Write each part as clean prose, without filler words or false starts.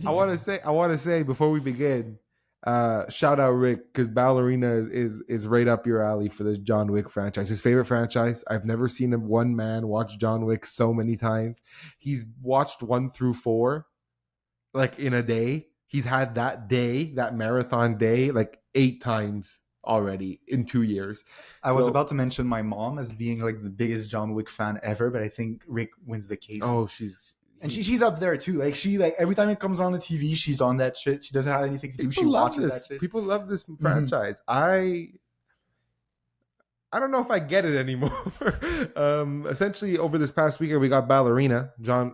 I want to say before we begin, shout out Rick because Ballerina is right up your alley for the John Wick franchise. His favorite franchise. I've never seen one man watch John Wick so many times. He's watched 1 through 4 like in a day. He's had that marathon day, like 8 times already in 2 years. I was about to mention my mom as being like the biggest John Wick fan ever, but I think Rick wins the case. Oh, she's up there too. Like she every time it comes on the TV, she's on that shit. She doesn't have anything to do. She watches that shit. People love this franchise. I don't know if I get it anymore. Essentially, over this past weekend, we got Ballerina,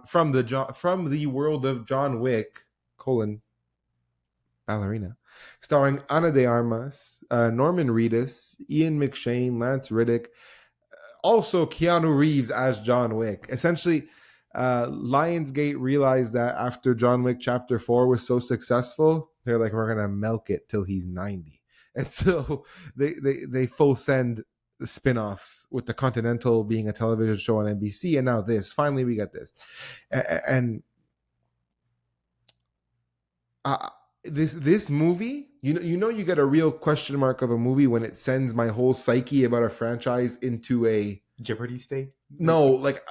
from the world of John Wick, Ballerina, starring Ana de Armas, Norman Reedus, Ian McShane, Lance Riddick, also Keanu Reeves as John Wick. Essentially, Lionsgate realized that after John Wick Chapter 4 was so successful, they're like, we're gonna milk it till he's 90, and so they full send the spin-offs with the Continental being a television show on NBC, and now this. Finally, we got this, and this movie, you get a real question mark of a movie when it sends my whole psyche about a franchise into a Jeopardy state. No, like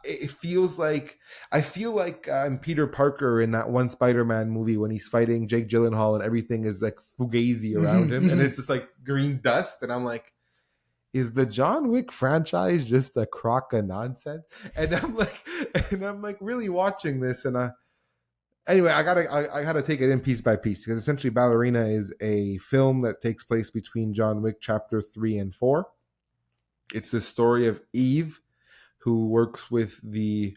it feels like I feel like I'm Peter Parker in that one Spider-Man movie when he's fighting Jake Gyllenhaal and everything is like fugazi around him and it's just like green dust, and I'm like, is the John Wick franchise just a crock of nonsense? And I'm like really watching this, and anyway, I gotta take it in piece by piece, because essentially Ballerina is a film that takes place between John Wick Chapter 3 and 4. It's the story of Eve, who works with the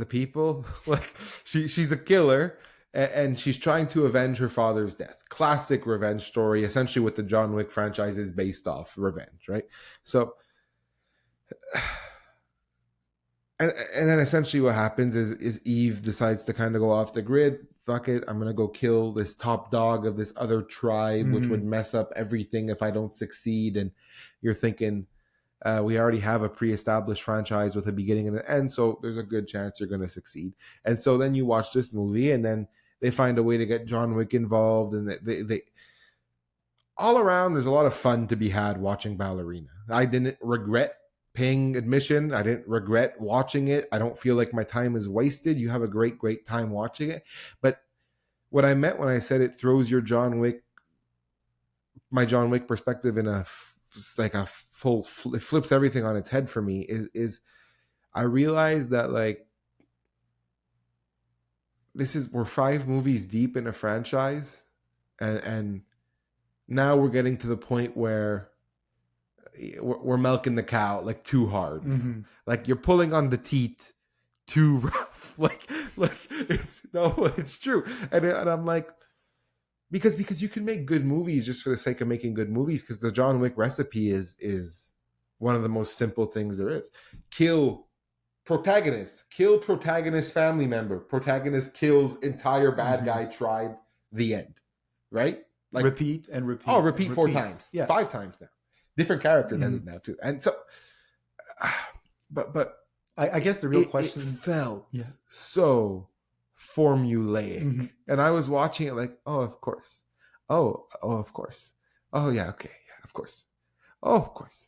people. Like she's a killer, and she's trying to avenge her father's death. Classic revenge story, essentially what the John Wick franchise is based off, revenge, right? So, and then essentially what happens is Eve decides to kind of go off the grid. Fuck it, I'm gonna go kill this top dog of this other tribe, which would mess up everything if I don't succeed. And you're thinking, we already have a pre-established franchise with a beginning and an end, so there's a good chance you're going to succeed. And so then you watch this movie, and then they find a way to get John Wick involved, and they all around, there's a lot of fun to be had watching Ballerina. I didn't regret paying admission. I didn't regret watching it. I don't feel like my time is wasted. You have a great time watching it. But what I meant when I said it throws my John Wick perspective in it flips everything on its head for me, is I realized that like we're 5 movies deep in a franchise, and now we're getting to the point where we're milking the cow like too hard. Like you're pulling on the teat too rough. like it's true. And I'm like, because you can make good movies just for the sake of making good movies, because the John Wick recipe is one of the most simple things there is. Kill protagonist family member, protagonist kills entire bad guy tribe, the end, right? Like repeat and repeat. Oh, repeat 4 times. Yeah. 5 times now. Different character does it now too. And so but I guess the real question felt so formulaic. And I was watching it like, oh, of course. Oh, of course. Oh, yeah, okay. Yeah, of course. Oh, of course.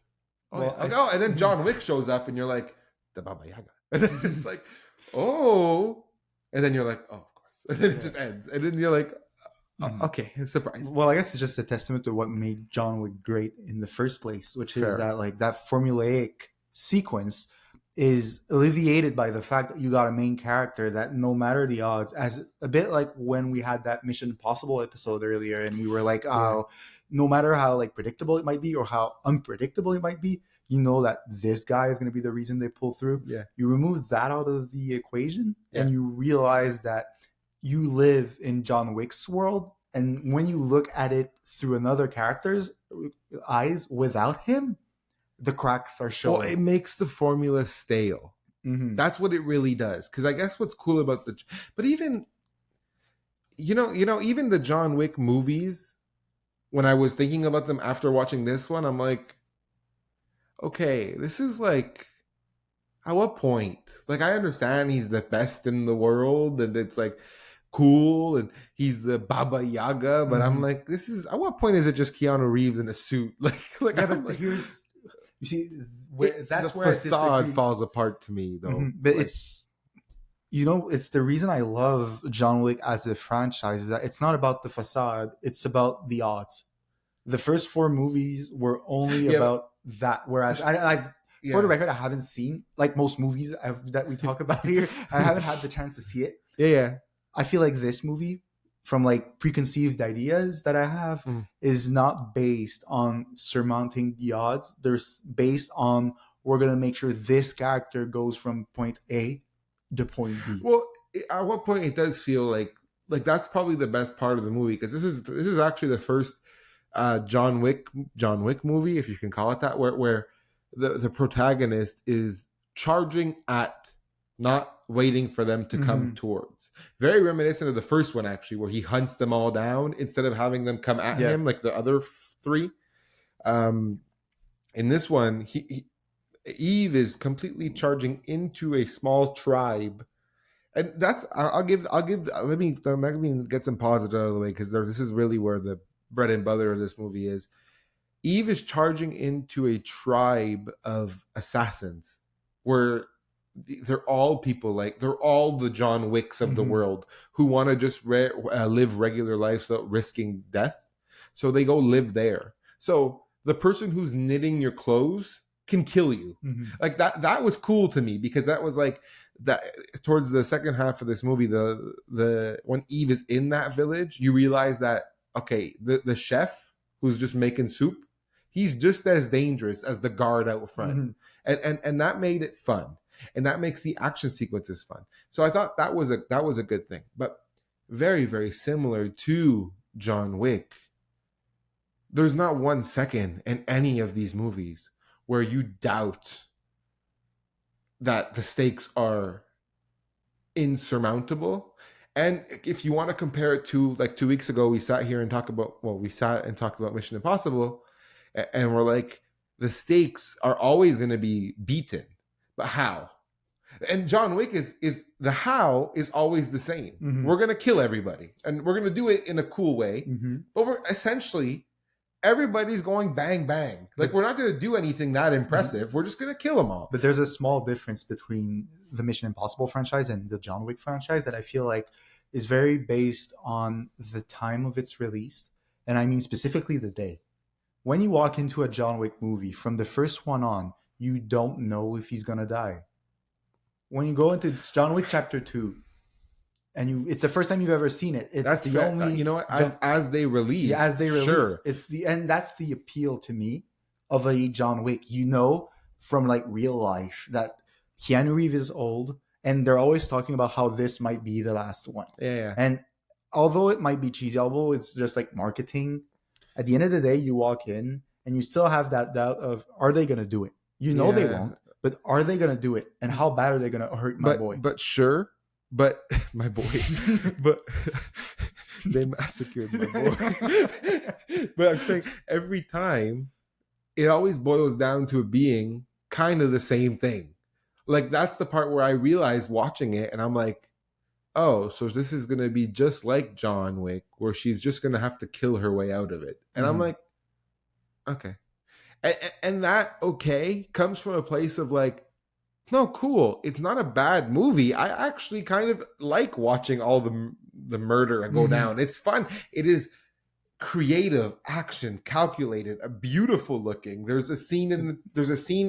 Oh, well, yeah. And then John Wick shows up and you're like, the Baba Yaga. And then it's like, oh. And then you're like, oh, of course. And then it just ends. And then you're like, okay, I'm surprised. Well, I guess it's just a testament to what made John Wick great in the first place, which is that like that formulaic sequence is alleviated by the fact that you got a main character that, no matter the odds, as a bit like when we had that Mission Impossible episode earlier, and we were like, no matter how like predictable it might be or how unpredictable it might be, you know that this guy is going to be the reason they pull through. Yeah. You remove that out of the equation, and you realize that you live in John Wick's world, and when you look at it through another character's eyes without him, the cracks are showing. Well, it makes the formula stale. That's what it really does. Because I guess what's cool about but even, even the John Wick movies, when I was thinking about them after watching this one, I'm like, okay, this is like, At what point? Like, I understand he's the best in the world, and it's like cool, and he's the Baba Yaga, but I'm Mhm. like, this is at what point is it just Keanu Reeves in a suit? Yeah, I'm but like, here's you see the that's where I facade disagree. falls apart to me, though. But Like, it's it's the reason I love John Wick as a franchise is that it's not about the facade, it's about the odds. The first four movies were only yeah, about that. Whereas I've, for the yeah, record, I haven't seen like most movies that we talk about here. I haven't had the chance to see it. yeah, yeah. I feel like this movie, from like preconceived ideas that I have, Mm. is not based on surmounting the odds. They're based on we're gonna make sure this character goes from point A to point B. Well, at what point it does feel like that's probably the best part of the movie, because this is actually the first John Wick movie, if you can call it that, where the protagonist is charging at, not waiting for them to come Mm-hmm. towards. Very reminiscent of the first one, actually, where he hunts them all down instead of having them come at Yeah. him like the other three. Um, in this one, Eve is completely charging into a small tribe, and that's I'll give let me get some positives out of the way, because this is really where the bread and butter of this movie is. Eve is charging into a tribe of assassins, where they're all people, like they're all the John Wicks of the Mm-hmm. world, who want to just live regular lives without risking death. So they go live there. So the person who's knitting your clothes can kill you. Mm-hmm. Like that was cool to me, because that was like that towards the second half of this movie, the when Eve is in that village, you realize that, okay, the chef who's just making soup, he's just as dangerous as the guard out front. Mm-hmm. And that made it fun, and that makes the action sequences fun. So I thought that was a good thing. But very, very similar to John Wick, there's not 1 second in any of these movies where you doubt that the stakes are insurmountable. And if you want to compare it to, like, 2 weeks ago, we sat and talked about Mission Impossible, and we're like, the stakes are always going to be beaten, but how? And John Wick is the how is always the same. Mm-hmm. We're going to kill everybody, and we're going to do it in a cool way, Mm-hmm. but we're essentially, everybody's going bang bang. Like, we're not going to do anything that impressive. We're just going to kill them all. But there's a small difference between the Mission Impossible franchise and the John Wick franchise that I feel like is very based on the time of its release. And I mean specifically the day. When you walk into a John Wick movie, from the first one on, you don't know if he's going to die. When you go into John Wick Chapter 2, and it's the first time you've ever seen it. It's That's the fair. only You know what? As they release, yeah, as they release, sure. it's and that's the appeal to me of a John Wick. You know, from like real life that Keanu Reeves is old, and they're always talking about how this might be the last one. Yeah. And although it might be cheesy, although it's just like marketing, at the end of the day, you walk in and you still have that doubt of, are they going to do it? You know they won't, but are they going to do it? And how bad are they going to hurt my boy? But sure, but my boy, but they massacred my boy. But I'm saying, every time, it always boils down to it being kind of the same thing. Like, that's the part where I realized watching it, and I'm like, oh, so this is going to be just like John Wick, where she's just going to have to kill her way out of it. And I'm like, okay. And that, okay, comes from a place of like, no, cool. It's not a bad movie. I actually kind of like watching all the murder go down. It's fun. It is creative, action, calculated, beautiful looking. There's a scene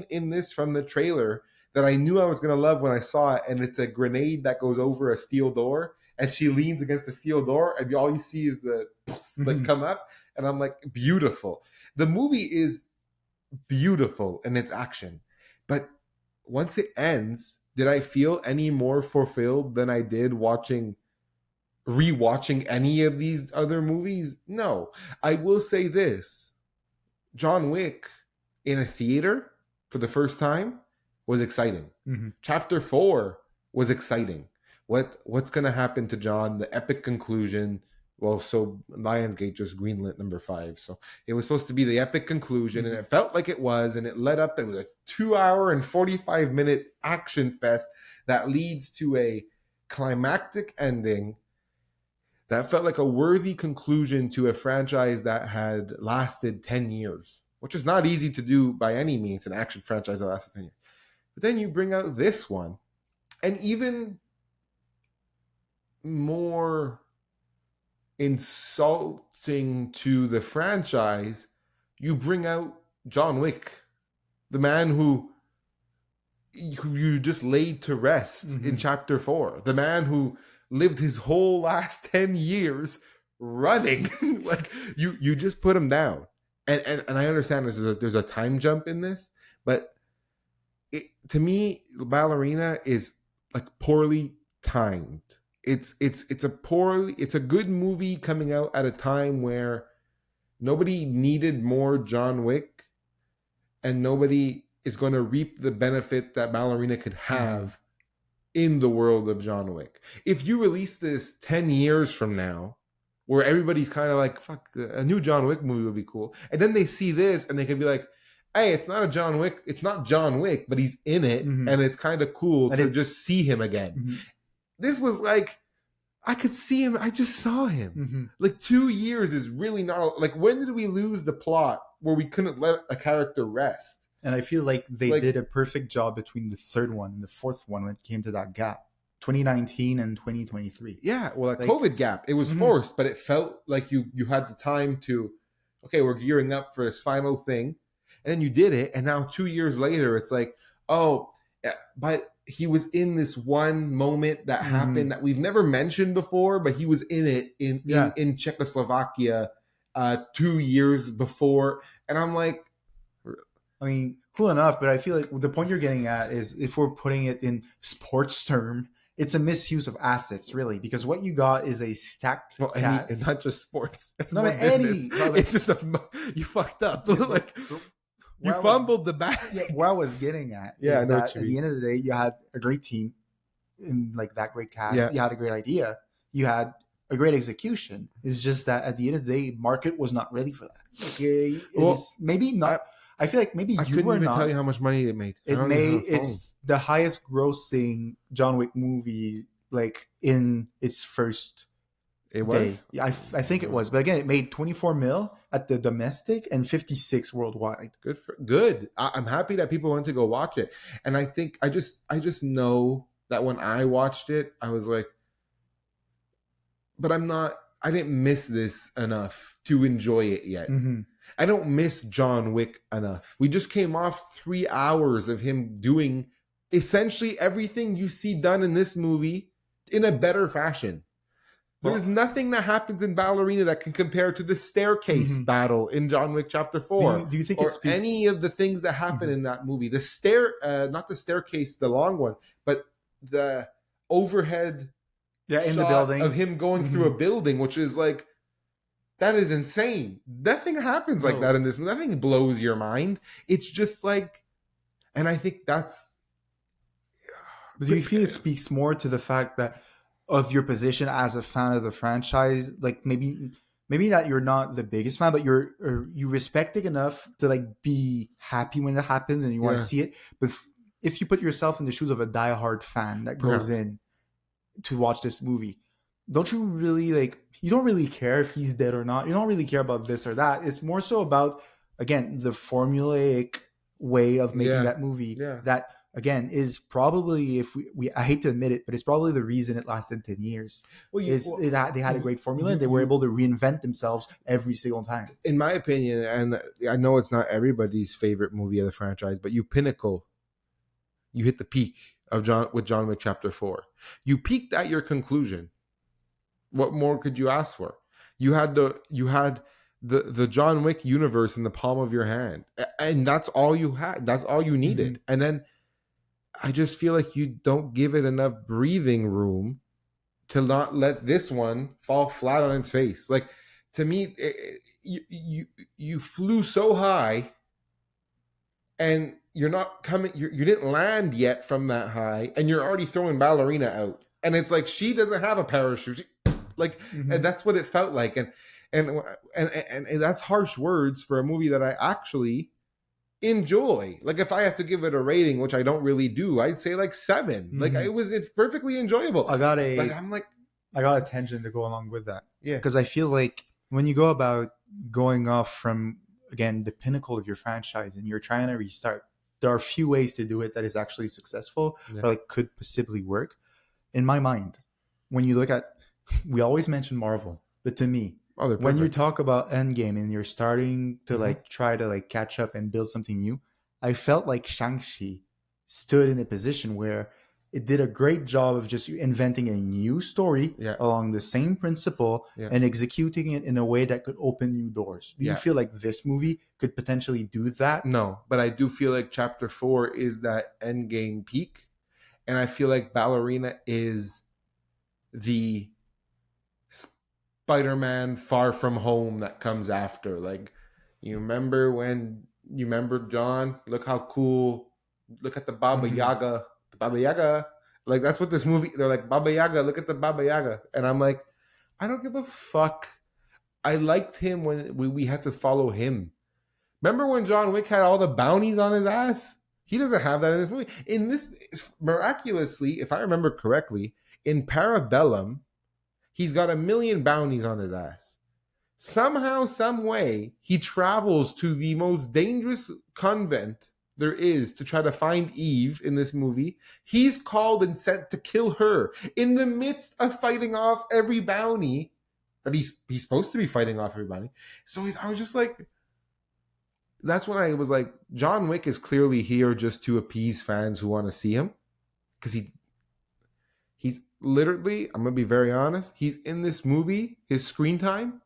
in this from the trailer that I knew I was gonna love when I saw it, and it's a grenade that goes over a steel door, and she leans against the steel door, and all you see is the like come up, and I'm like, beautiful. The movie is beautiful in its action, but once it ends, did I feel any more fulfilled than I did rewatching any of these other movies? No. I will say this. John Wick in a theater for the first time was exciting. Chapter 4 was exciting. What's going to happen to John, the epic conclusion, Well, so Lionsgate just greenlit number 5. So it was supposed to be the epic conclusion, and Mhm. it felt like it was, and it led up. It was a 2 hour and 45 minute action fest that leads to a climactic ending that felt like a worthy conclusion to a franchise that had lasted 10 years, which is not easy to do by any means, an action franchise that lasted 10 years. But then you bring out this one, and even more insulting to the franchise, you bring out John Wick, the man who you just laid to rest in chapter 4, the man who lived his whole last 10 years running. Like you just put him down. And I understand there's a time jump in this, but to me, Ballerina is like poorly timed. It's a good movie coming out at a time where nobody needed more John Wick, and nobody is going to reap the benefit that Ballerina could have in the world of John Wick. If you release this 10 years from now, where everybody's kind of like, fuck, a new John Wick movie would be cool. And then they see this and they can be like, hey, it's not John Wick, but he's in it, and it's kind of cool to just see him again. This was like, I could see him. I just saw him. Like 2 years is really not, like, when did we lose the plot where we couldn't let a character rest? And I feel like they did a perfect job between the third one and the fourth one when it came to that gap. 2019 and 2023. Yeah, well, that COVID gap, it was forced, but it felt like you had the time to, okay, we're gearing up for this final thing. And then you did it, and now 2 years later, it's like, oh, but he was in this one moment that happened that we've never mentioned before, but he was in it in Czechoslovakia 2 years before. And I'm like, I mean, cool enough, but I feel like the point you're getting at is, if we're putting it in sports term, it's a misuse of assets, really, because what you got is a stacked cast. It's not just sports. It's not business. It's just you fucked up. Like, you fumbled the bag. Yeah, what I was getting at is that at the end of the day, you had a great team in like that great cast. Yeah. You had a great idea. You had a great execution. It's just that at the end of the day, market was not ready for that. Okay, maybe not. I feel like maybe I you couldn't were even not. Tell you how much money it made. It's the highest grossing John Wick movie, like, in its first It was? day. Yeah, I think it was. But again, it made 24 mil at the domestic and 56 worldwide. Good. I'm happy that people went to go watch it. And I think I just know that when I watched it, I was like, but I didn't miss this enough to enjoy it yet. I don't miss John Wick enough. We just came off 3 hours of him doing essentially everything you see done in this movie in a better fashion. There's nothing that happens in Ballerina that can compare to the staircase battle in John Wick Chapter 4. Do you think or any of the things that happen in that movie? The not the staircase, the long one, but the overhead in the building of him going through a building, which is like, that is insane. Nothing happens like that in this movie. Nothing blows your mind. It's just like, and I think that's. But do you feel it speaks more to the fact that of your position as a fan of the franchise? Like, maybe that you're not the biggest fan, but you respect it enough to like be happy when it happens and you want to see it. But if you put yourself in the shoes of a diehard fan that goes in to watch this movie, don't you really you don't really care if he's dead or not. You don't really care about this or that. It's more so about, again, the formulaic way of making that movie that, again, is probably, if we I hate to admit it, but it's probably the reason it lasted 10 years. They had a great formula, and they were able to reinvent themselves every single time. In my opinion, and I know it's not everybody's favorite movie of the franchise, but you hit the peak of John Wick Chapter 4. You peaked at your conclusion. What more could you ask for? You had the John Wick universe in the palm of your hand, and that's all you had. That's all you needed. And then I just feel like you don't give it enough breathing room to not let this one fall flat on its face. Like, to me, you flew so high, and you're not coming. You didn't land yet from that high, and you're already throwing Ballerina out. And it's like, she doesn't have a parachute. Like, and Mm-hmm. that's what it felt like. And that's harsh words for a movie that I actually enjoy. Like, if I have to give it a rating, which I don't really do, I'd say like 7. Like, Mm-hmm. it's perfectly enjoyable. I got But a I'm like, I got a tangent to go along with that yeah, because I feel like when you go about going off from again the pinnacle of your franchise and you're trying to restart, there are a few ways to do it that is actually successful yeah. or like could possibly work. In my mind, when you look at, we always mention Marvel, but to me, Oh, they're when you perfect. talk about Endgame and you're starting to Mm-hmm. like try to like catch up and build something new, I felt like Shang-Chi stood in a position where it did a great job of just inventing a new story Yeah, along the same principle yeah, and executing it in a way that could open new doors. Do you yeah. feel like this movie could potentially do that? No, but I do feel like Chapter 4 is that end game peak, and I feel like Ballerina is the Spider-Man Far From Home that comes after. Like, you remember John? Look how cool. Look at the Baba Mm-hmm. Yaga. The Baba Yaga. Like, that's what this movie. They're like, Baba Yaga. Look at the Baba Yaga. And I'm like, I don't give a fuck. I liked him when we had to follow him. Remember when John Wick had all the bounties on his ass? He doesn't have that in this movie. In this, miraculously, if I remember correctly, in Parabellum, he's got 1,000,000 bounties on his ass. Somehow, some way, he travels to the most dangerous convent there is to try to find Eve in this movie. He's called and sent to kill her in the midst of fighting off every bounty that he's supposed to be fighting off everybody. So I was just like, that's when I was like, John Wick is clearly here just to appease fans who want to see him, because he's literally, I'm gonna be very honest, he's in this movie, his screen time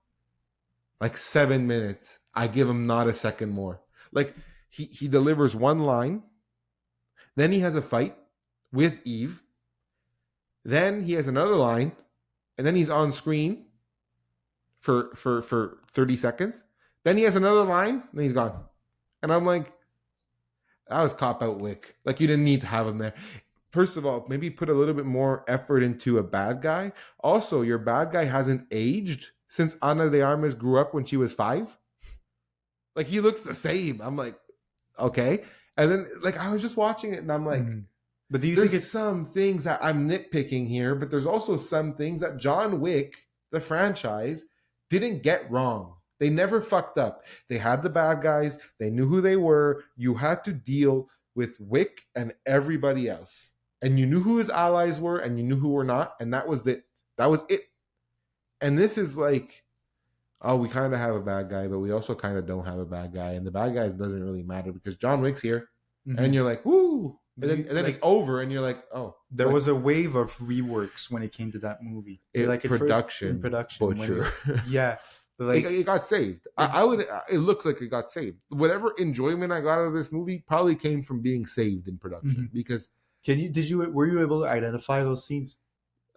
like 7 minutes. I give him not a second more. Like, he delivers one line, then he has a fight with Eve, then he has another line, and then he's on screen for 30 seconds. Then he has another line, then he's gone. And I'm like, that was cop out Wick. Like, you didn't need to have him there. First of all, maybe put a little bit more effort into a bad guy. Also, your bad guy hasn't aged since Ana de Armas grew up when she was 5. Like, he looks the same. I'm like, okay. And then, like, I was just watching it and I'm like, Mm-hmm. But do you think there's it's some things that I'm nitpicking here, but there's also some things that John Wick, the franchise, didn't get wrong. They never fucked up. They had the bad guys, they knew who they were. You had to deal with Wick and everybody else. And you knew who his allies were and you knew who were not. And that was it. That was it. And this is like, oh, we kind of have a bad guy, but we also kind of don't have a bad guy. And the bad guys doesn't really matter because John Wick's here. And Mhm. you're like, woo. Do you, And then like it's over, and you're like, oh, there like, was a wave of reworks when it came to that movie. Like at first in production production, when butcher. yeah, but It got saved. it, I would. It looked like it got saved. Whatever enjoyment I got out of this movie probably came from being saved in production mhm. because were you able to identify those scenes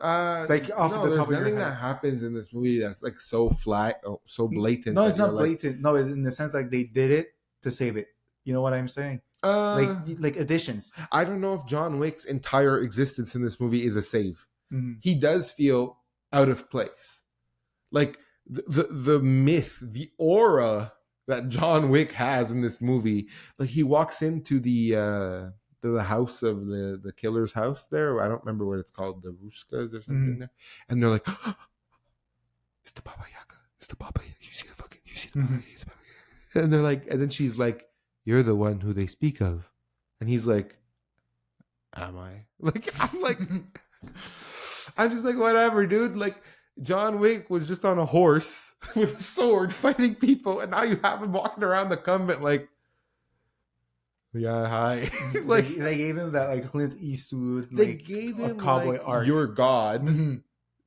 like off no, the there's top of your nothing head? that happens in this movie that's like so flat, so blatant No, that it's you're not like, blatant. No, in the sense like they did it to save it. You know what I'm saying? uh, Like additions. I don't know if John Wick's entire existence in this movie is a save. Mhm. He does feel out of place. Like the myth, the aura that John Wick has in this movie. Like, he walks into the house of the killer's house there. I don't remember what it's called, the Ruskas or something Mhm. there. And they're like, it's the Baba Yaga. It's the Baba Yaga. You see the Baba Mhm. Yaga. It's Baba Yaga. And they're like, and then she's like, you're the one who they speak of. And he's like, am I? Like, I'm like, I'm just like, whatever, dude. Like, John Wick was just on a horse with a sword fighting people, and now you have him walking around the convent like, yeah, hi. they, Like, they gave him that like Clint Eastwood they like gave a him cowboy like arc. your god Mhm.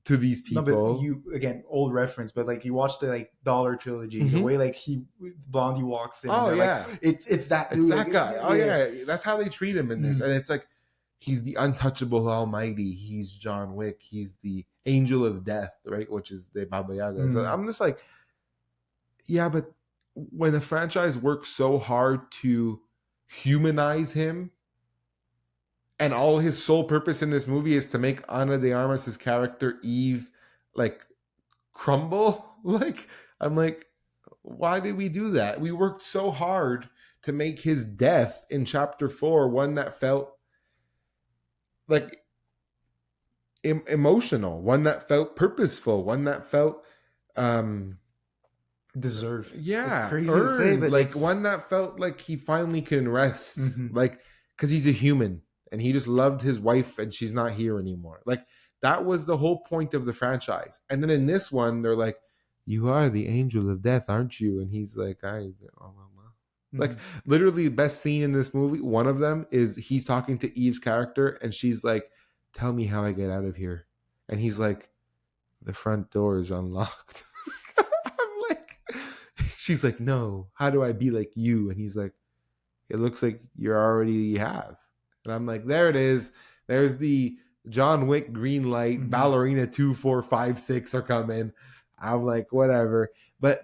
to these No, but people. you again, old reference, but like you watch the like Dollar trilogy, the Mhm. way like Blondie walks in, and Oh they're yeah, like, it's that it's dude, that like, guy. Oh yeah, that's how they treat him in this, Mhm. and it's like he's the untouchable Almighty. He's John Wick. He's the angel of death, right? Which is the Baba Yaga. So Mhm. I'm just like, yeah, but when the franchise works so hard to humanize him, and all his sole purpose in this movie is to make Ana de Armas' character Eve like crumble. Like, I'm like, why did we do that? We worked so hard to make his death in chapter 4 one that felt like emotional, one that felt purposeful, one that felt um Deserved. It's yeah, crazy to say, earned, but like it's one that felt like he finally can rest, mhm. like because he's a human and he just loved his wife and she's not here anymore. Like that was the whole point of the franchise. And then in this one, they're like, "You are the angel of death, aren't you?" And he's like, well." Like Mhm. literally, the best scene in this movie. One of them is he's talking to Eve's character, and she's like, "Tell me how I get out of here," and he's like, "The front door is unlocked." I'm like, she's like, "No, how do I be like you?" And he's like, "It looks like you already have." And I'm like, there it is. There's the John Wick green light. Mhm. Ballerina 2, 4, 5, 6 are coming. I'm like, whatever. But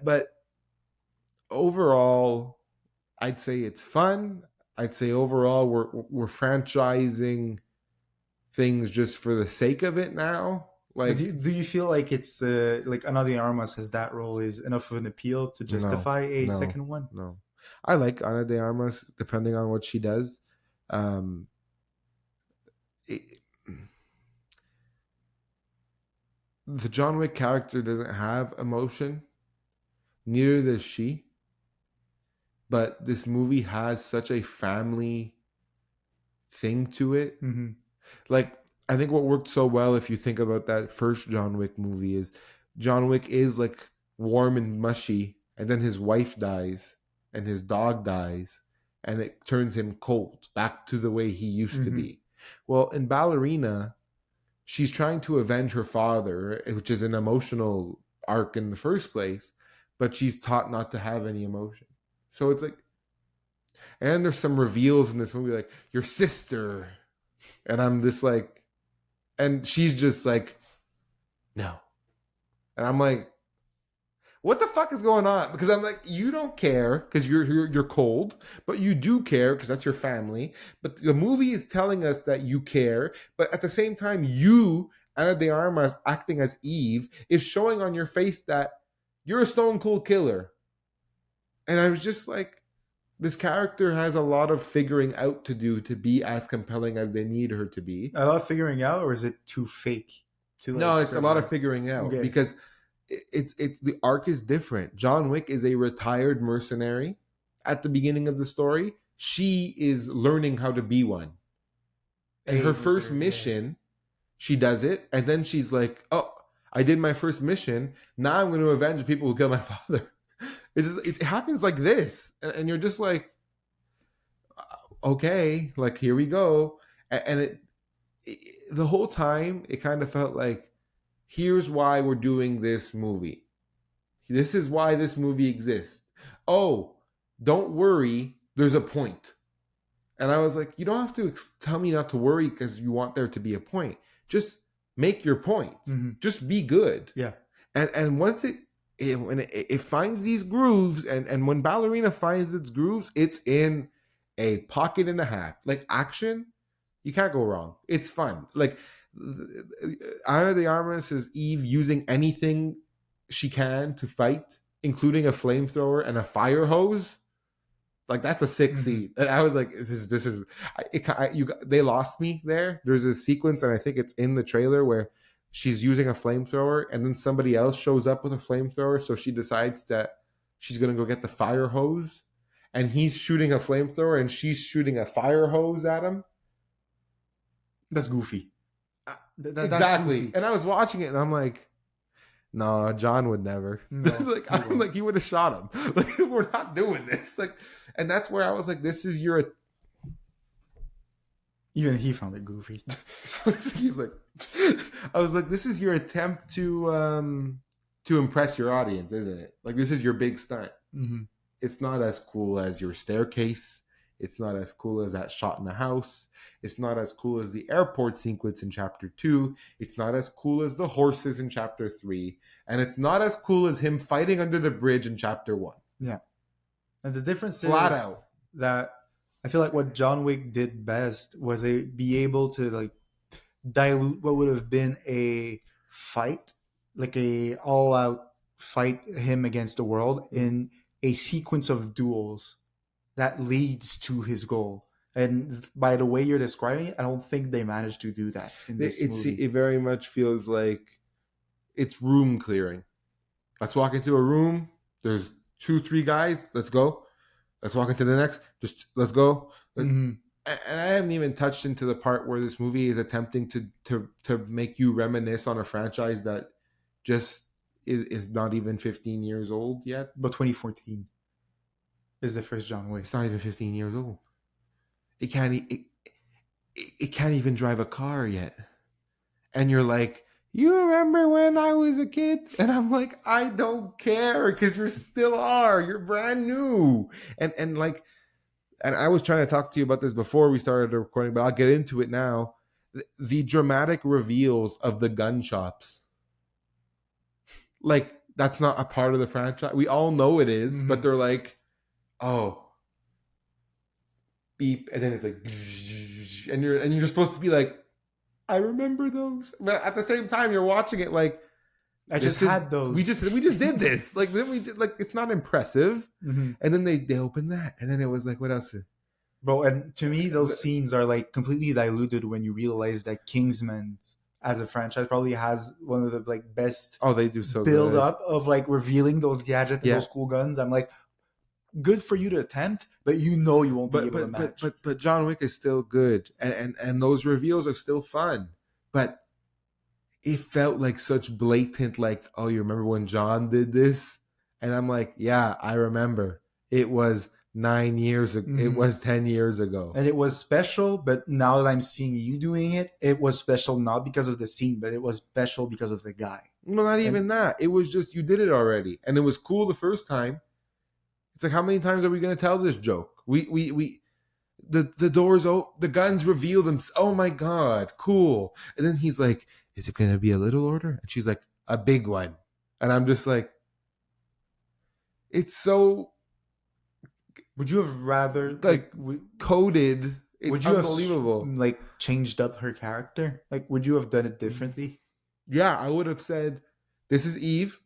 overall, I'd say it's fun. I'd say overall we're franchising things just for the sake of it now. But Like do you feel like it's like Ana de Armas has that role is enough of an appeal to no, justify a no, second one? no. I like Ana de Armas depending on what she does. Um, it, the John Wick character doesn't have emotion, neither does she. But this movie has such a family thing to it. Hmm. Like, I think what worked so well, if you think about that first John Wick movie, is John Wick is like warm and mushy, and then his wife dies, and his dog dies, and it turns him cold back to the way he used to Hmm. be. Well, in Ballerina, she's trying to avenge her father, which is an emotional arc in the first place, but she's taught not to have any emotion. So it's like, and there's some reveals in this movie, like your sister, and I'm just like, and she's just like, no, and I'm like, what the fuck is going on? Because I'm like, you don't care because you're cold, but you do care because that's your family. But the movie is telling us that you care, but at the same time, you, Ana de Armas, acting as Eve, is showing on your face that you're a stone cold killer. And I was just like, this character has a lot of figuring out to do to be as compelling as they need her to be. A lot of figuring out, or is it too fake to No, like it's a lot of survive? figuring out Okay. because it's the arc is different. John Wick is a retired mercenary at the beginning of the story. She is learning how to be one. And A her first mercenary, yeah. mission, she does it, and then she's like, "Oh, I did my first mission. Now I'm going to avenge the people who killed my father." It happens like this, and you're just like, "Okay, like here we go." And the whole time, it kind of felt like, "Here's why we're doing this movie. This is why this movie exists. Oh, don't worry, there's a point." And I was like, you don't have to tell me not to worry because you want there to be a point. Just make your point. Hmm. Just be good. Yeah. And once when it finds these grooves, and when Ballerina finds its grooves, it's in a pocket and a half. Like action, you can't go wrong. It's fun. Like Ana de Armas is Eve using anything she can to fight, including a flamethrower and a fire hose. Like that's a sick Hmm. scene. And I was like, this is they lost me there. There's a sequence, and I think it's in the trailer where she's using a flamethrower, and then somebody else shows up with a flamethrower, so she decides that she's gonna go get the fire hose, and he's shooting a flamethrower, and she's shooting a fire hose at him. That's goofy. That's Exactly. goofy. And I was watching it, and I'm like, no, John would never. No, Like he I'm won't. like he would have shot him. Like we're not doing this. Like, and that's where I was like, this is your. Even he found it goofy. He's like, I was like, this is your attempt to impress your audience, isn't it? Like this is your big stunt. Hmm. It's not as cool as your staircase. It's not as cool as that shot in the house. It's not as cool as the airport sequence in chapter 2. It's not as cool as the horses in chapter 3. And it's not as cool as him fighting under the bridge in chapter 1. Yeah. And the difference Flat is out. that I feel like what John Wick did best was be able to like dilute what would have been a fight like a all out fight him against the world in a sequence of duels that leads to his goal. And by the way you're describing it, I don't think they managed to do that in this movie. It very much feels like it's room clearing. Let's walk into a room. There's two, three guys. Let's go. Let's walk into the next. Just let's go. Mm-hmm. And I haven't even touched into the part where this movie is attempting to make you reminisce on a franchise that just is not even 15 years old yet. But 2014 is the first John Wick. It's not even 15 years old. It can't. It can't even drive a car yet. And you're like, you remember when I was a kid? And I'm like, I don't care because you still are. You're brand new. And like, and I was trying to talk to you about this before we started the recording, but I'll get into it now. The dramatic reveals of the gun shops, like that's not a part of the franchise. We all know it is, but they're like, oh, beep, and then it's like, and you're supposed to be like, I remember those, but at the same time, you're watching it like, I just had those. We just did this. Like then we did, like it's not impressive. And then they opened that, and then it was like, what else? Bro, and to me, those scenes are like completely diluted when you realize that Kingsman, as a franchise, probably has one of the like best they do so build good. up of like revealing those gadgets and those cool guns. I'm like, good for you to attempt, but you know you won't be able to match. But John Wick is still good, and those reveals are still fun. But it felt like such blatant, like, oh, you remember when John did this? And I'm like, yeah, I remember. It was 9 years ago. It was 10 years ago. And it was special, but now that I'm seeing you doing it, it was special not because of the scene, but it was special because of the guy. No, not even that. It was just, you did it already. And it was cool the first time. It's like, how many times are we going to tell this joke? The doors open, the guns reveal them. Oh my God, cool. And then he's like, is it going to be a little order? And she's like, a big one. And I'm just like, it's so. Would you have rather coded? It's would you unbelievable. Have like changed up her character? Like, would you have done it differently? Yeah, I would have said, this is Eve,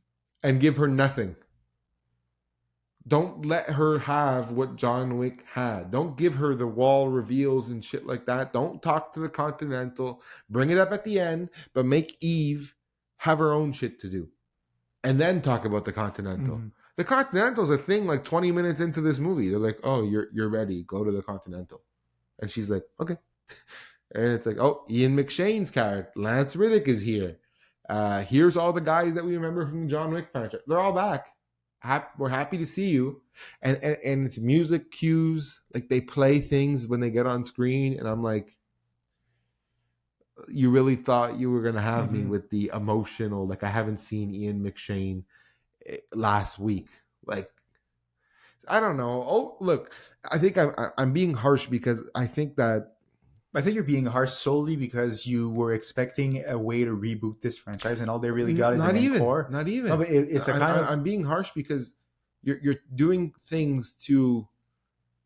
and give her nothing. Don't let her have what John Wick had. Don't give her the wall reveals and shit like that. Don't talk to the Continental. Bring it up at the end, but make Eve have her own shit to do. And then talk about the Continental. The Continental's a thing like 20 minutes into this movie. They're like, oh, you're ready. Go to the Continental. And she's like, okay. And it's like, oh, Ian McShane's character. Lance Riddick is here. Here's all the guys that we remember from the John Wick franchise. They're all back. We're happy to see you. And it's music cues. Like they play things when they get on screen. And I'm like, you really thought you were going to have me with the emotional, like I haven't seen Ian McShane last week. Like, I don't know. Oh, look, I think I'm being harsh because I think you're being harsh solely because you were expecting a way to reboot this franchise, and all they really got is an encore. Not even. No, but it's a kind of. I'm being harsh because you're doing things to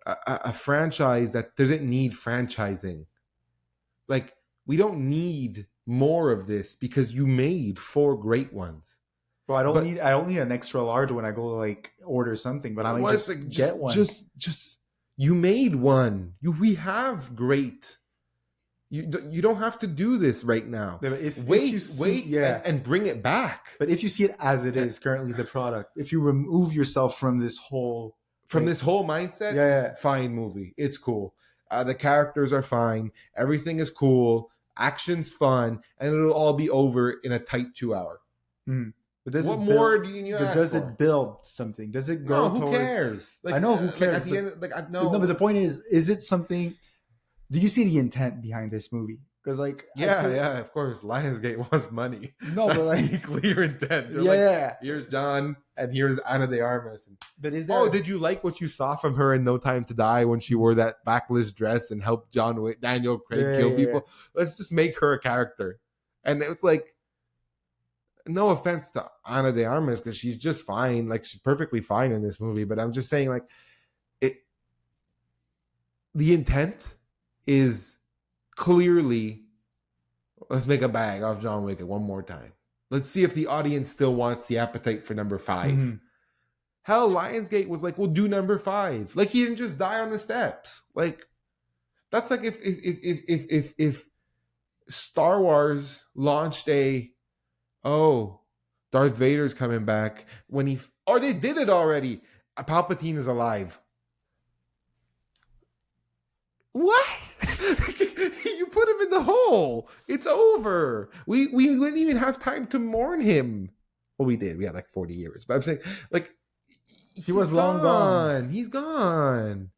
a franchise that didn't need franchising. Like, we don't need more of this because you made 4 great ones. Well, I don't need an extra large when I go to like order something, but I might just get one. Just you made one. We have great. You don't have to do this right now. Yeah, wait, and bring it back. But if you see it as it is currently, the product, if you remove yourself from this whole mindset, fine movie. It's cool. The characters are fine. Everything is cool. Action's fun, and it'll all be over in a tight 2 hour. But does it build something? Does it go? No, who cares? Like, I know who cares. No, but the point is it something? Do you see the intent behind this movie? Because of course, Lionsgate wants money. No, that's but like the clear intent. They're here's John and here's Ana de Armas. But is there? Did you like what you saw from her in No Time to Die when she wore that backless dress and helped Daniel Craig kill people? Let's just make her a character. And it's like, no offense to Ana de Armas because she's just fine. Like she's perfectly fine in this movie. But I'm just saying, like, the intent is clearly, let's make a bag off John Wick one more time. Let's see if the audience still wants the appetite for number 5. Mhm. Hell, Lionsgate was like, we'll do number 5. Like, he didn't just die on the steps. Like, that's like if Star Wars launched Darth Vader's coming back or they did it already. Palpatine is alive. What? You put him in the hole. It's over. We didn't even have time to mourn him. Well, we did. We had like 40 years. But I'm saying, like, He was long gone. He's gone.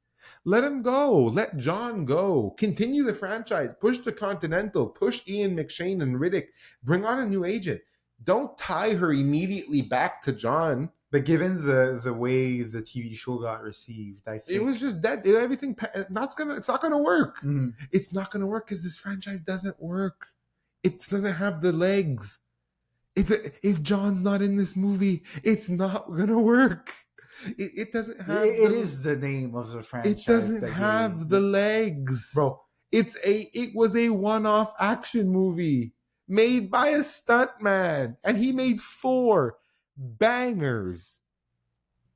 Let him go. Let John go. Continue the franchise. Push the Continental. Push Ian McShane and Riddick. Bring on a new agent. Don't tie her immediately back to John. But given the way the TV show got received, I think It was just that everything. It's not gonna work. Mhm. It's not gonna work because this franchise doesn't work. It doesn't have the legs. If John's not in this movie, it's not gonna work. It doesn't have. It is the name of the franchise. It doesn't have the legs, bro. It was a one-off action movie made by a stuntman, and he made 4 bangers.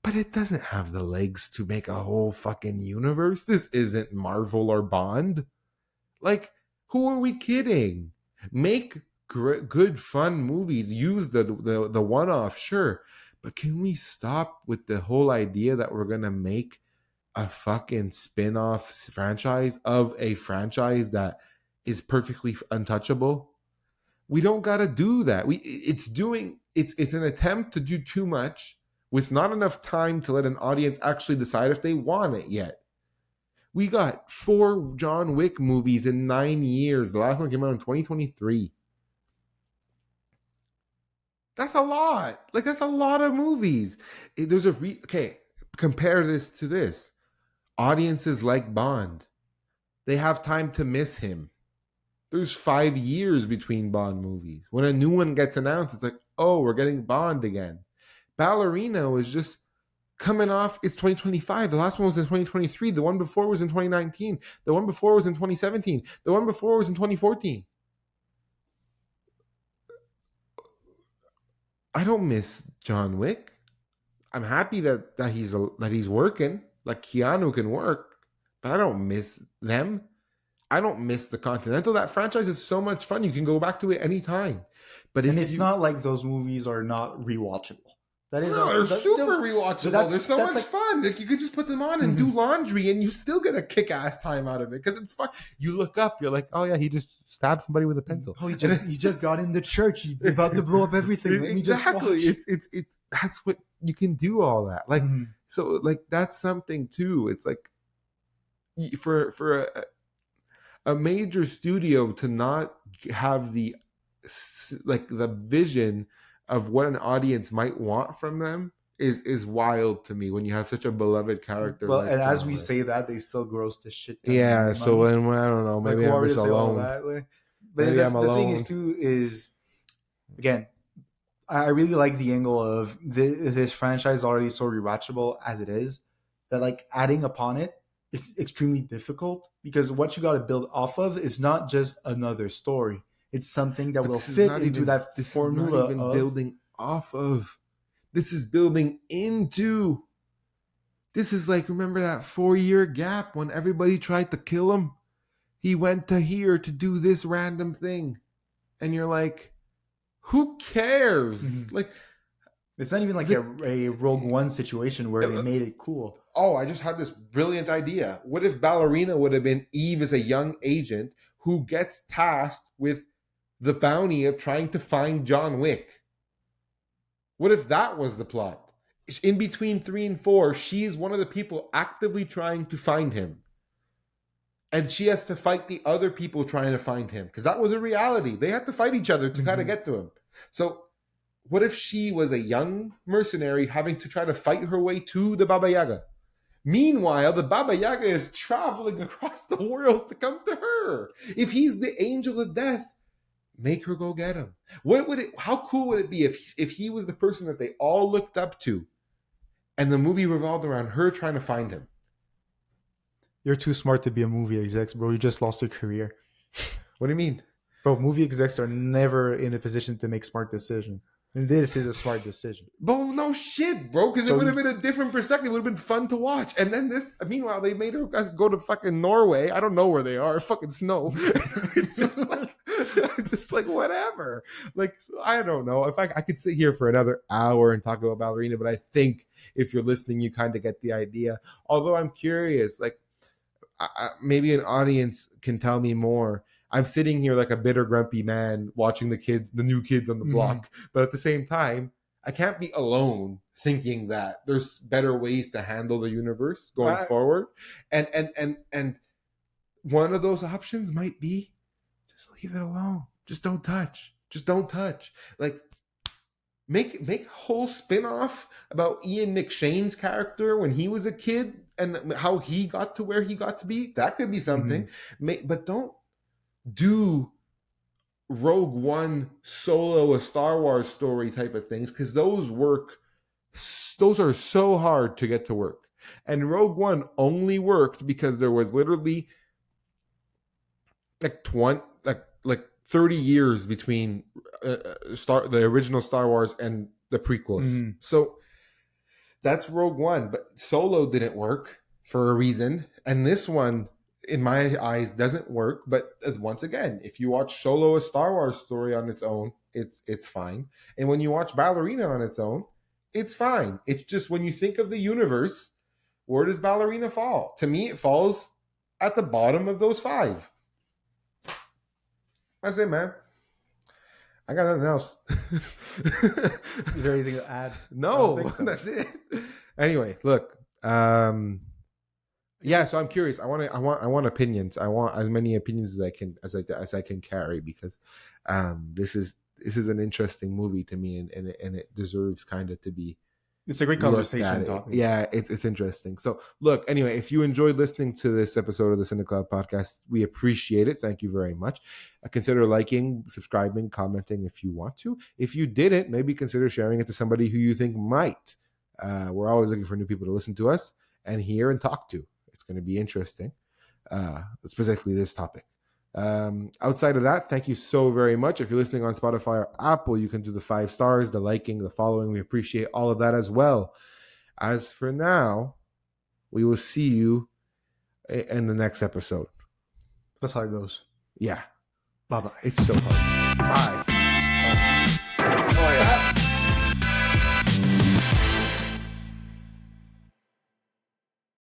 But it doesn't have the legs to make a whole fucking universe. This isn't Marvel or Bond. Like, who are we kidding? Make good, fun movies. Use the one-off, sure. But can we stop with the whole idea that we're going to make a fucking spin-off franchise of a franchise that is perfectly untouchable? We don't got to do that. It's an attempt to do too much with not enough time to let an audience actually decide if they want it yet. We got 4 John Wick movies in 9 years. The last one came out in 2023. That's a lot. Like, that's a lot of movies. Compare this to this. Audiences like Bond. They have time to miss him. There's 5 years between Bond movies. When a new one gets announced, it's like, oh, we're getting Bond again. Ballerina was just coming off. It's 2025. The last one was in 2023. The one before was in 2019. The one before was in 2017. The one before was in 2014. I don't miss John Wick. I'm happy that he's working. Like, Keanu can work, but I don't miss them. I don't miss the Continental. That franchise is so much fun. You can go back to it anytime. But it's not like those movies are not rewatchable. They're super rewatchable. They're so much fun. Like, you could just put them on and do laundry, and you still get a kick-ass time out of it because it's fun. You look up, you're like, oh yeah, he just stabbed somebody with a pencil. Oh, he just got in the church. He's about to blow up everything. Let me just watch. It's that's what you can do. All that, like, so, like, that's something too. It's like for a major studio to not have the vision of what an audience might want from them is wild to me when you have such a beloved character. Well, and as we say that, they still gross the shit. Yeah, so I don't know. Maybe I'm just alone. But the thing is too is, again, I really like the angle of this franchise already so rewatchable as it is that, like, adding upon it, it's extremely difficult because what you got to build off of is not just another story. It's something that will fit into that formula of building off of. This is building into. This is like, remember that 4-year gap when everybody tried to kill him? He went to here to do this random thing. And you're like, who cares? Mm-hmm. Like, it's not even like a Rogue One situation where they made it cool. Oh, I just had this brilliant idea. What if Ballerina would have been Eve as a young agent who gets tasked with the bounty of trying to find John Wick? What if that was the plot? In between 3 and 4, she's one of the people actively trying to find him. And she has to fight the other people trying to find him. Because that was a reality. They had to fight each other to kind of get to him. So what if she was a young mercenary having to try to fight her way to the Baba Yaga? Meanwhile, the Baba Yaga is traveling across the world to come to her. If he's the angel of death, make her go get him. How cool would it be if he was the person that they all looked up to and the movie revolved around her trying to find him? You're too smart to be a movie exec, bro. You just lost your career. What do you mean? Bro, movie execs are never in a position to make smart decisions. And this is a smart decision. Bro, no shit, bro, because it So would have been a different perspective. It would have been fun to watch. And then this, meanwhile, they made us go to fucking Norway. I don't know where they are. Fucking snow. It's just like whatever. Like, so I don't know. If I could sit here for another hour and talk about Ballerina, but I think if you're listening, you kind of get the idea. Although I'm curious, like, maybe an audience can tell me more. I'm sitting here like a bitter, grumpy man watching the new kids on the block. But at the same time, I can't be alone thinking that there's better ways to handle the universe going forward. And one of those options might be just leave it alone. Just don't touch. Just don't touch. Like, make a whole spin-off about Ian McShane's character when he was a kid and how he got to where he got to be. That could be something. But don't do Rogue One solo a Star Wars story type of things, because those are so hard to get to work. And Rogue One only worked because there was literally like 30 years between the original Star Wars and the prequels. So that's Rogue One, but Solo didn't work for a reason, and this one, in my eyes, doesn't work. But once again, if you watch Solo a Star Wars story on its own, it's fine. And when you watch Ballerina on its own, it's fine. It's just when you think of the universe, where does Ballerina fall? To me, it falls at the bottom of those 5. That's it, man. I got nothing else. Is there anything to add? No, so. That's it. Anyway, look. Yeah, so I'm curious. I want opinions. I want as many opinions as I can carry, because this is an interesting movie to me, and it deserves kind of to be. It's a great conversation topic. Yeah, it's interesting. So look, anyway, if you enjoyed listening to this episode of the CineCloud podcast, we appreciate it. Thank you very much. Consider liking, subscribing, commenting if you want to. If you didn't, maybe consider sharing it to somebody who you think might. We're always looking for new people to listen to us and hear and talk to. It's going to be interesting, specifically this topic. Outside of that, thank you so very much. If you're listening on Spotify or Apple, you can do the 5 stars, the liking, the following. We appreciate all of that as well. As for now, we will see you in the next episode. That's how it goes. Yeah. Bye-bye. It's so hard. Bye. Oh, yeah.